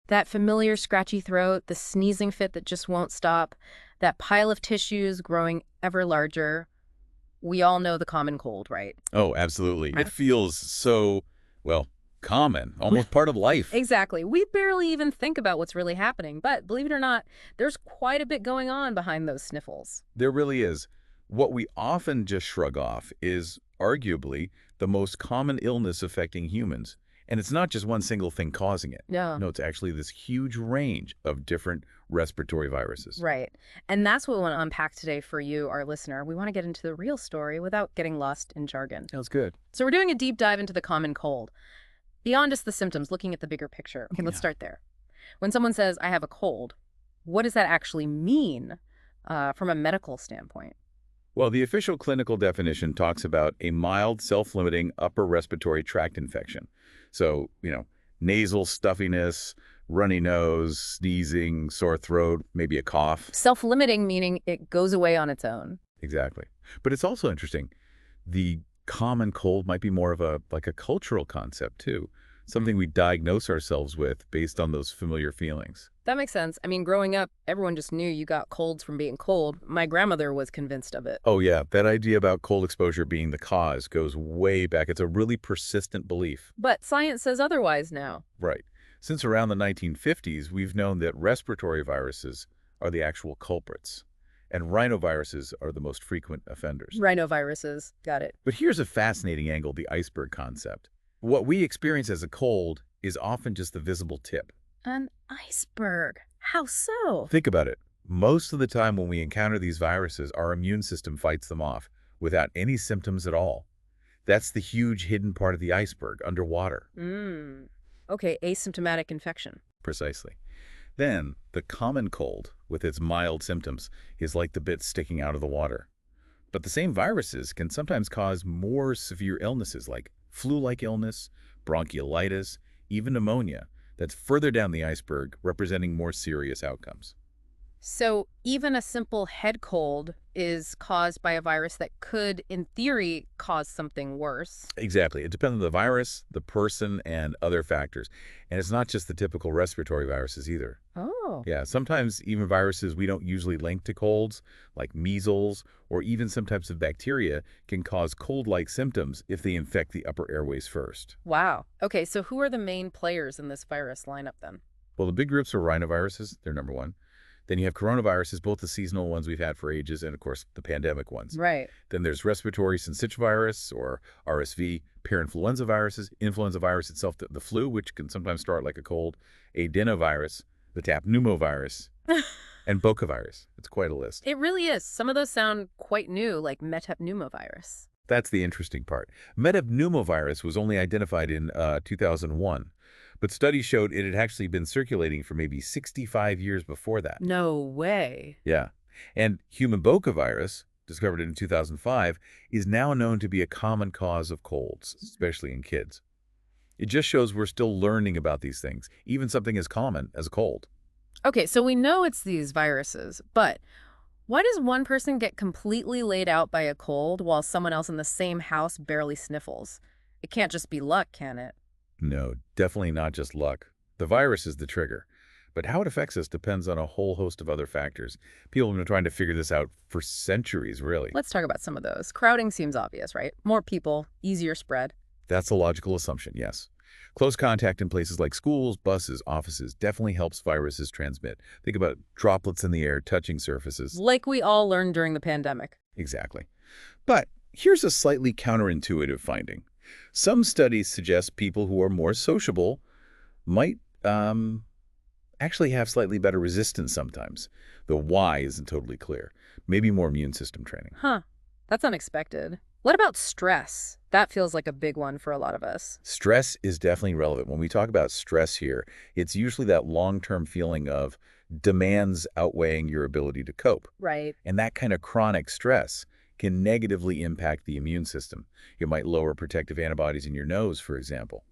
That familiar scratchy throat, the sneezing fit that just won't stop, that pile of tissues growing ever larger. We all know the common cold, right? Oh, absolutely. It Right. feels so, well, common, almost part of life. Exactly. We barely even think about what's really happening, but believe it or not, there's quite a bit going on behind those sniffles. There really is. What we often just shrug off is arguably the most common illness affecting humans. And it's not just one single thing causing it. Yeah. No, it's actually this huge range of different respiratory viruses. Right. And that's what we want to unpack today for you, our listener. We want to get into the real story without getting lost in jargon. Sounds good. So we're doing a deep dive into the common cold. Beyond just the symptoms, looking at the bigger picture. Okay, let's Yeah. start there. When someone says, I have a cold, what does that actually mean from a medical standpoint? Well, the official clinical definition talks about a mild, self-limiting upper respiratory tract infection. So, nasal stuffiness, runny nose, sneezing, sore throat, maybe a cough. Self-limiting, meaning it goes away on its own. Exactly. But it's also interesting. The common cold might be more of a cultural concept too, something we diagnose ourselves with based on those familiar feelings. That makes sense. I mean, growing up, everyone just knew you got colds from being cold. My grandmother was convinced of it. Oh yeah, that idea about cold exposure being the cause goes way back. It's a really persistent belief. But science says otherwise now. Right. Since around the 1950s, we've known that respiratory viruses are the actual culprits, and rhinoviruses are the most frequent offenders. Rhinoviruses. Got it. But here's a fascinating angle, the iceberg concept. What we experience as a cold is often just the visible tip. An iceberg. How so? Think about it. Most of the time when we encounter these viruses, our immune system fights them off without any symptoms at all. That's the huge hidden part of the iceberg underwater. Okay, asymptomatic infection. Precisely. Then, the common cold, with its mild symptoms, is like the bit sticking out of the water. But the same viruses can sometimes cause more severe illnesses like flu-like illness, bronchiolitis, even pneumonia, that's further down the iceberg, representing more serious outcomes. So even a simple head cold is caused by a virus that could, in theory, cause something worse. Exactly. It depends on the virus, the person, and other factors. And it's not just the typical respiratory viruses either. Oh. Yeah, sometimes even viruses we don't usually link to colds, like measles, or even some types of bacteria, can cause cold-like symptoms if they infect the upper airways first. Wow. Okay, so who are the main players in this virus lineup then? Well, the big groups are rhinoviruses. They're number one. Then you have coronaviruses, both the seasonal ones we've had for ages and, of course, the pandemic ones. Right. Then there's respiratory syncytial virus, or RSV, parainfluenza viruses, influenza virus itself, the flu, which can sometimes start like a cold, adenovirus, the pneumovirus, and bocavirus. It's quite a list. It really is. Some of those sound quite new, like metapneumovirus. That's the interesting part. Metapneumovirus was only identified in 2001, but studies showed it had actually been circulating for maybe 65 years before that. No way. Yeah. And human bocavirus, discovered in 2005, is now known to be a common cause of colds, especially in kids. It just shows we're still learning about these things, even something as common as a cold. Okay, so we know it's these viruses, but why does one person get completely laid out by a cold while someone else in the same house barely sniffles? It can't just be luck, can it? No, definitely not just luck. The virus is the trigger. But how it affects us depends on a whole host of other factors. People have been trying to figure this out for centuries, really. Let's talk about some of those. Crowding seems obvious, right? More people, easier spread. That's a logical assumption, yes. Close contact in places like schools, buses, offices definitely helps viruses transmit. Think about droplets in the air touching surfaces. Like we all learned during the pandemic. Exactly. But here's a slightly counterintuitive finding. Some studies suggest people who are more sociable might actually have slightly better resistance sometimes. The why isn't totally clear. Maybe more immune system training. Huh. That's unexpected. What about stress? That feels like a big one for a lot of us. Stress is definitely relevant. When we talk about stress here, it's usually that long-term feeling of demands outweighing your ability to cope. Right. And that kind of chronic stress can negatively impact the immune system. It might lower protective antibodies in your nose, for example.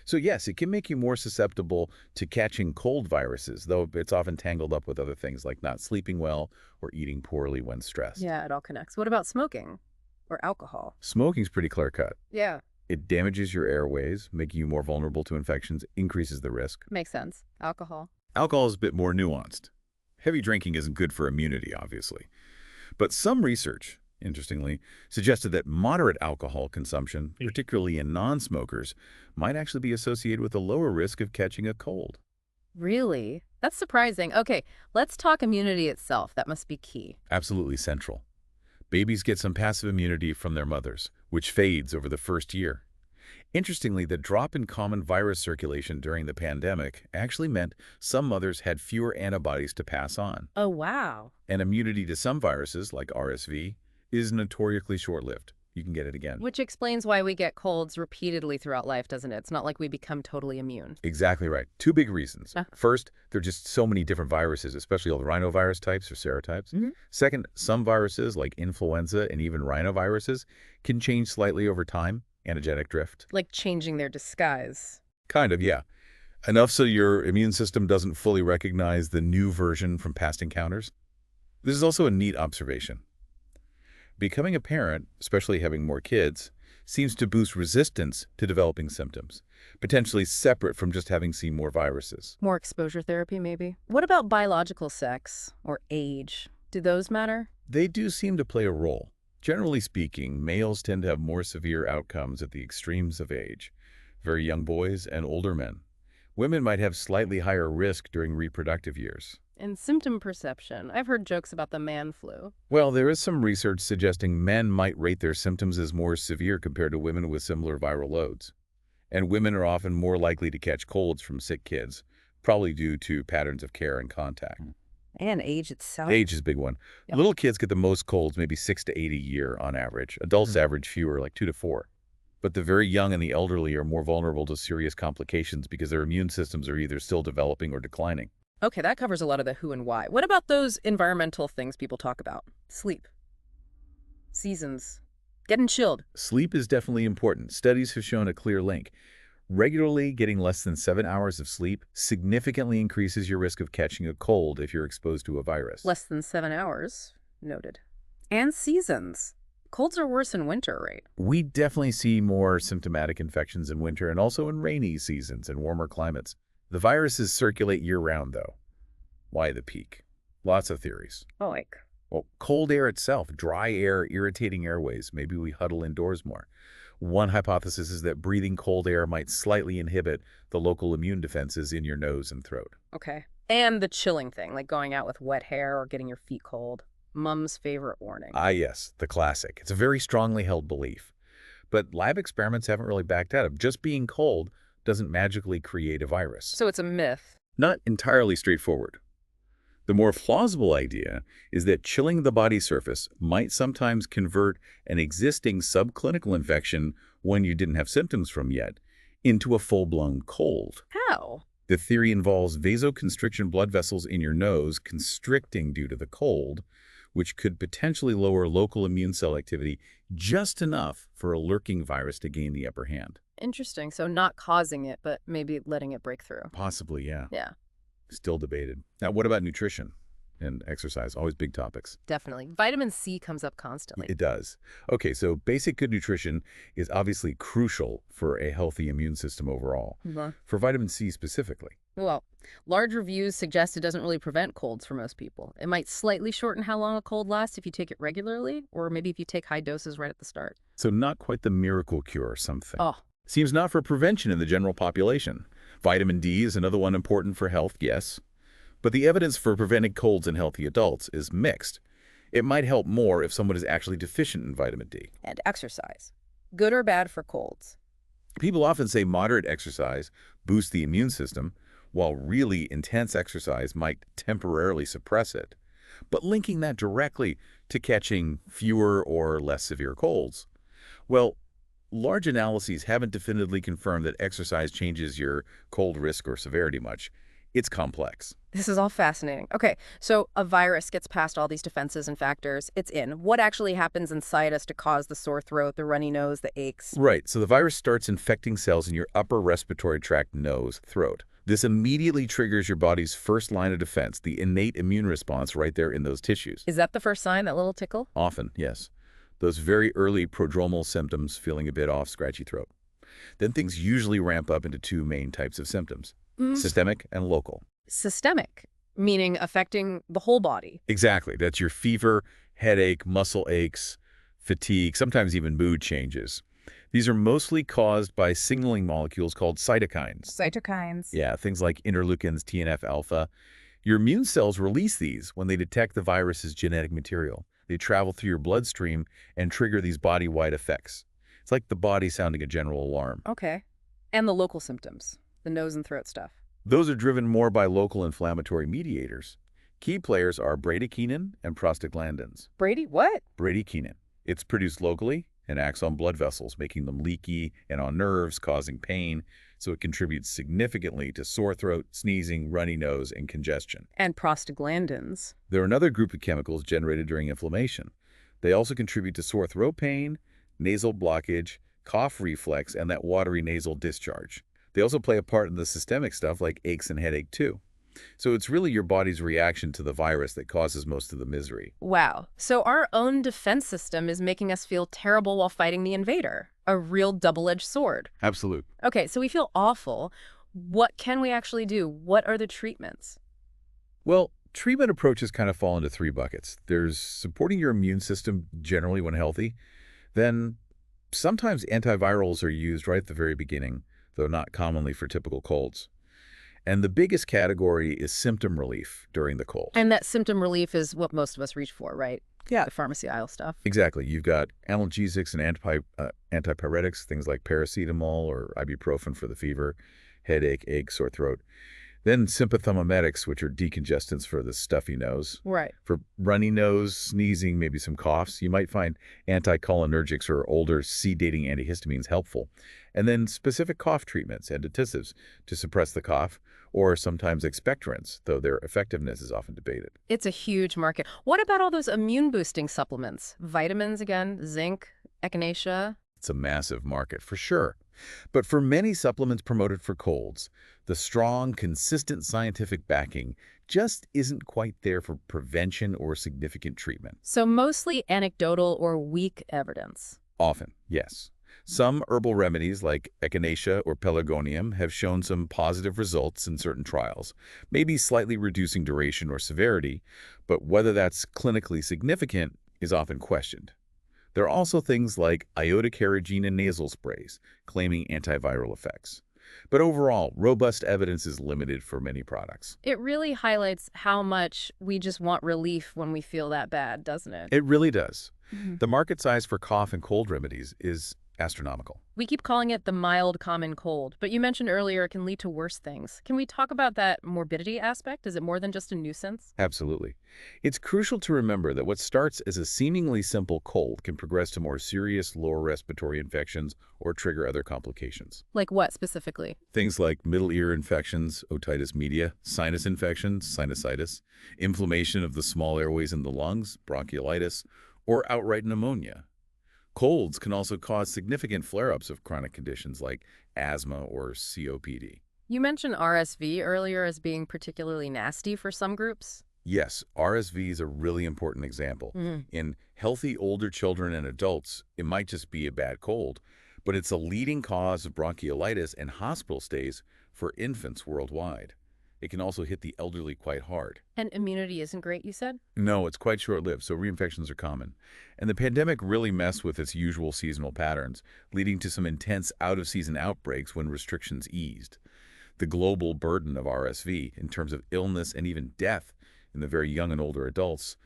So yes, it can make you more susceptible to catching cold viruses, though it's often tangled up with other things like not sleeping well or eating poorly when stressed. Yeah, it all connects. What about smoking or alcohol? Smoking's pretty clear-cut. Yeah. It damages your airways, making you more vulnerable to infections, increases the risk. Makes sense. Alcohol. Alcohol is a bit more nuanced. Heavy drinking isn't good for immunity, obviously. But some research, interestingly, suggested that moderate alcohol consumption, particularly in non-smokers, might actually be associated with a lower risk of catching a cold. Really? That's surprising. Okay, let's talk immunity itself. That must be key. Absolutely central. Babies get some passive immunity from their mothers, which fades over the first year. Interestingly, the drop in common virus circulation during the pandemic actually meant some mothers had fewer antibodies to pass on. Oh, wow. And immunity to some viruses, like RSV, is notoriously short-lived. You can get it again. Which explains why we get colds repeatedly throughout life, doesn't it? It's not like we become totally immune. Exactly right. Two big reasons. Uh. First, there are just so many different viruses, especially all the rhinovirus types or serotypes. Mhm. Second, some viruses, like influenza and even rhinoviruses, can change slightly over time, antigenic drift. Like changing their disguise. Kind of, yeah. Enough so your immune system doesn't fully recognize the new version from past encounters. This is also a neat observation. Becoming a parent, especially having more kids, seems to boost resistance to developing symptoms, potentially separate from just having seen more viruses. More exposure therapy, maybe? What about biological sex or age? Do those matter? They do seem to play a role. Generally speaking, males tend to have more severe outcomes at the extremes of age, very young boys and older men. Women might have slightly higher risk during reproductive years. And symptom perception. I've heard jokes about the man flu. Well, there is some research suggesting men might rate their symptoms as more severe compared to women with similar viral loads. And women are often more likely to catch colds from sick kids, probably due to patterns of care and contact. And age itself. Age is a big one. Yep. Little kids get the most colds, maybe 6 to 8 a year on average. Adults average fewer, like 2 to 4. But the very young and the elderly are more vulnerable to serious complications because their immune systems are either still developing or declining. Okay, that covers a lot of the who and why. What about those environmental things people talk about? Sleep. Seasons. Getting chilled. Sleep is definitely important. Studies have shown a clear link. Regularly getting less than 7 hours of sleep significantly increases your risk of catching a cold if you're exposed to a virus. Less than 7 hours. Noted. And seasons. Colds are worse in winter, right? We definitely see more symptomatic infections in winter and also in rainy seasons and warmer climates. The viruses circulate year-round, though. Why the peak? Lots of theories. Oh, like. Well, cold air itself, dry air, irritating airways. Maybe we huddle indoors more. One hypothesis is that breathing cold air might slightly inhibit the local immune defenses in your nose and throat. Okay. And the chilling thing, like going out with wet hair or getting your feet cold. Mom's favorite warning. Ah, yes, the classic. It's a very strongly held belief. But lab experiments haven't really backed out of just being cold doesn't magically create a virus. So it's a myth. Not entirely straightforward. The more plausible idea is that chilling the body surface might sometimes convert an existing subclinical infection, one you didn't have symptoms from yet, into a full-blown cold. How? The theory involves vasoconstriction blood vessels in your nose constricting due to the cold, which could potentially lower local immune cell activity just enough for a lurking virus to gain the upper hand. Interesting. So not causing it, but maybe letting it break through. Possibly, yeah. Yeah, Still debated. Now, what about nutrition and exercise? Always big topics. definitely. Vitamin C comes up constantly. It does. Okay, so basic good nutrition is obviously crucial for a healthy immune system overall. For vitamin C specifically. Well, large reviews suggest it doesn't really prevent colds for most people. It might slightly shorten how long a cold lasts if you take it regularly, or maybe if you take high doses right at the start. So not quite the miracle cure or something. Oh, Seems not for prevention in the general population. Vitamin D is another one important for health, yes. But the evidence for preventing colds in healthy adults is mixed. It might help more if someone is actually deficient in vitamin D. and exercise. Good or bad for colds? People often say moderate exercise boosts the immune system, while really intense exercise might temporarily suppress it. But linking that directly to catching fewer or less severe colds, well, large analyses haven't definitively confirmed that exercise changes your cold risk or severity much. It's complex. This is all fascinating. Okay, so a virus gets past all these defenses and factors. It's in. What actually happens inside us to cause the sore throat, the runny nose, the aches? Right, so the virus starts infecting cells in your upper respiratory tract, nose, throat. This immediately triggers your body's first line of defense, the innate immune response right there in those tissues. Is that the first sign, that little tickle? Often, yes. Those very early prodromal symptoms, feeling a bit off, scratchy throat. Then things usually ramp up into two main types of symptoms, Mm. systemic and local. Systemic, meaning affecting the whole body. Exactly. That's your fever, headache, muscle aches, fatigue, sometimes even mood changes. These are mostly caused by signaling molecules called cytokines. Cytokines. Yeah, things like interleukins, TNF-alpha. Your immune cells release these when they detect the virus's genetic material. They travel through your bloodstream and trigger these body-wide effects. It's like the body sounding a general alarm. Okay. And the local symptoms, the nose and throat stuff. Those are driven more by local inflammatory mediators. Key players are bradykinin and prostaglandins. Brady, what? Bradykinin. It's produced locally and acts on blood vessels, making them leaky and on nerves, causing pain, so it contributes significantly to sore throat, sneezing, runny nose, and congestion. And prostaglandins. They're another group of chemicals generated during inflammation. They also contribute to sore throat pain, nasal blockage, cough reflex, and that watery nasal discharge. They also play a part in the systemic stuff like aches and headache too. So it's really your body's reaction to the virus that causes most of the misery. Wow. So our own defense system is making us feel terrible while fighting the invader. A real double-edged sword. Absolute. Okay, so we feel awful. What can we actually do? What are the treatments? Well, treatment approaches kind of fall into three buckets. There's supporting your immune system generally when healthy. Then sometimes antivirals are used right at the very beginning, though not commonly for typical colds. And the biggest category is symptom relief during the cold. And that symptom relief is what most of us reach for, right? Yeah. The pharmacy aisle stuff. Exactly. You've got analgesics and antipyretics, things like paracetamol or ibuprofen for the fever, headache, ache, sore throat. Then sympathomimetics, which are decongestants for the stuffy nose. Right. For runny nose, sneezing, maybe some coughs, you might find anticholinergics or older sedating antihistamines helpful. And then specific cough treatments, antitussives, to suppress the cough, or sometimes expectorants, though their effectiveness is often debated. It's a huge market. What about all those immune-boosting supplements? Vitamins again, zinc, echinacea? It's a massive market, for sure. But for many supplements promoted for colds, the strong, consistent scientific backing just isn't quite there for prevention or significant treatment. So mostly anecdotal or weak evidence. Often, yes. Some herbal remedies like echinacea or pelargonium have shown some positive results in certain trials, maybe slightly reducing duration or severity, but whether that's clinically significant is often questioned. There are also things like iodocaragine nasal sprays, claiming antiviral effects. But overall, robust evidence is limited for many products. It really highlights how much we just want relief when we feel that bad, doesn't it? It really does. Mhm. The market size for cough and cold remedies is astronomical. We keep calling it the mild common cold, but you mentioned earlier it can lead to worse things. Can we talk about that morbidity aspect? Is it more than just a nuisance? Absolutely. It's crucial to remember that what starts as a seemingly simple cold can progress to more serious lower respiratory infections or trigger other complications. Like what specifically? Things like middle ear infections, otitis media, sinus infections, sinusitis, inflammation of the small airways in the lungs, bronchiolitis, or outright pneumonia. Colds can also cause significant flare-ups of chronic conditions like asthma or COPD. You mentioned RSV earlier as being particularly nasty for some groups. Yes, RSV is a really important example. In healthy older children and adults, it might just be a bad cold, but it's a leading cause of bronchiolitis and hospital stays for infants worldwide. It can also hit the elderly quite hard. And immunity isn't great, you said? No, it's quite short-lived, so reinfections are common. And the pandemic really messed with its usual seasonal patterns, leading to some intense out-of-season outbreaks when restrictions eased. The global burden of RSV, in terms of illness and even death in the very young and older adults,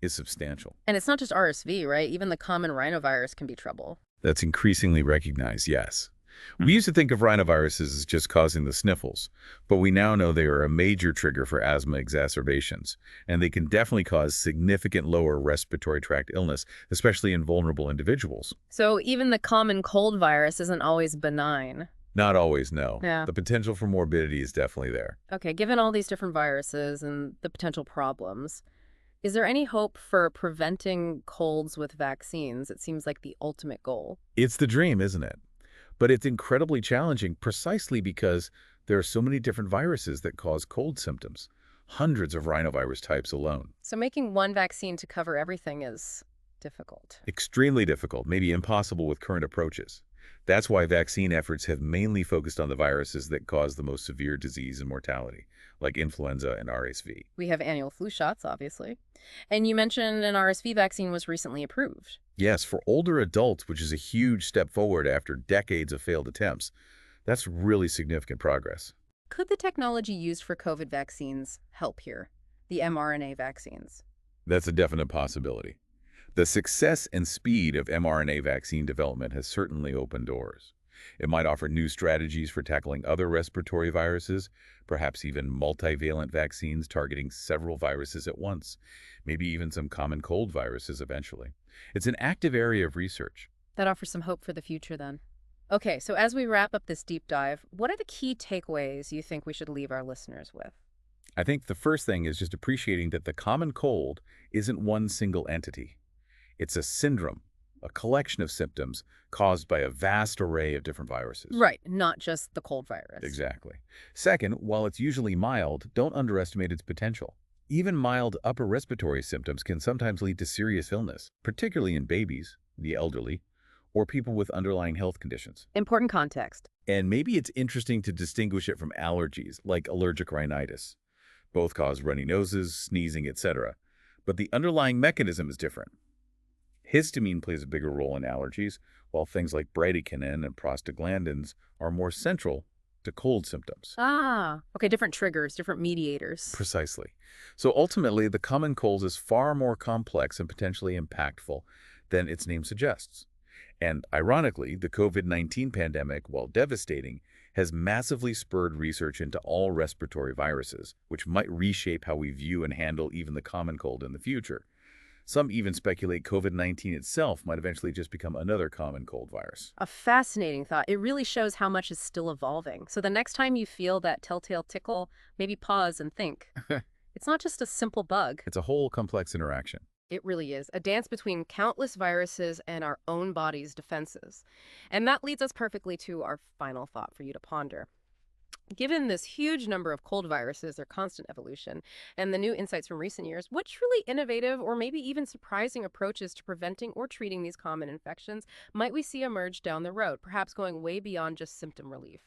is substantial. And it's not just RSV, right? Even the common rhinovirus can be trouble. That's increasingly recognized, yes. We used to think of rhinoviruses as just causing the sniffles, but we now know they are a major trigger for asthma exacerbations, and they can definitely cause significant lower respiratory tract illness, especially in vulnerable individuals. So even the common cold virus isn't always benign. Not always, no. Yeah. The potential for morbidity is definitely there. Okay, given all these different viruses and the potential problems, is there any hope for preventing colds with vaccines? It seems like the ultimate goal. It's the dream, isn't it? But it's incredibly challenging precisely because there are so many different viruses that cause cold symptoms, hundreds of rhinovirus types alone. So making one vaccine to cover everything is difficult. Extremely difficult, maybe impossible with current approaches. That's why vaccine efforts have mainly focused on the viruses that cause the most severe disease and mortality, like influenza and RSV. We have annual flu shots, obviously. And you mentioned an RSV vaccine was recently approved. Yes, for older adults, which is a huge step forward after decades of failed attempts, that's really significant progress. Could the technology used for COVID vaccines help here? The mRNA vaccines. That's a definite possibility. The success and speed of mRNA vaccine development has certainly opened doors. It might offer new strategies for tackling other respiratory viruses, perhaps even multivalent vaccines targeting several viruses at once, maybe even some common cold viruses eventually. It's an active area of research. That offers some hope for the future then. Okay, so as we wrap up this deep dive, what are the key takeaways you think we should leave our listeners with? I think the first thing is just appreciating that the common cold isn't one single entity. It's a syndrome, a collection of symptoms caused by a vast array of different viruses. Right, not just the cold virus. Exactly. Second, while it's usually mild, don't underestimate its potential. Even mild upper respiratory symptoms can sometimes lead to serious illness, particularly in babies, the elderly, or people with underlying health conditions. Important context. And maybe it's interesting to distinguish it from allergies, like allergic rhinitis. Both cause runny noses, sneezing, etc. But the underlying mechanism is different. Histamine plays a bigger role in allergies, while things like bradykinin and prostaglandins are more central to cold symptoms. Ah, okay, different triggers, different mediators. Precisely. So ultimately, the common cold is far more complex and potentially impactful than its name suggests. And ironically, the COVID-19 pandemic, while devastating, has massively spurred research into all respiratory viruses, which might reshape how we view and handle even the common cold in the future. Some even speculate COVID-19 itself might eventually just become another common cold virus. A fascinating thought. It really shows how much is still evolving. So the next time you feel that telltale tickle, maybe pause and think. It's not just a simple bug. It's a whole complex interaction. It really is. A dance between countless viruses and our own body's defenses. And that leads us perfectly to our final thought for you to ponder. Given this huge number of cold viruses, their constant evolution, and the new insights from recent years, what truly innovative or maybe even surprising approaches to preventing or treating these common infections might we see emerge down the road, perhaps going way beyond just symptom relief?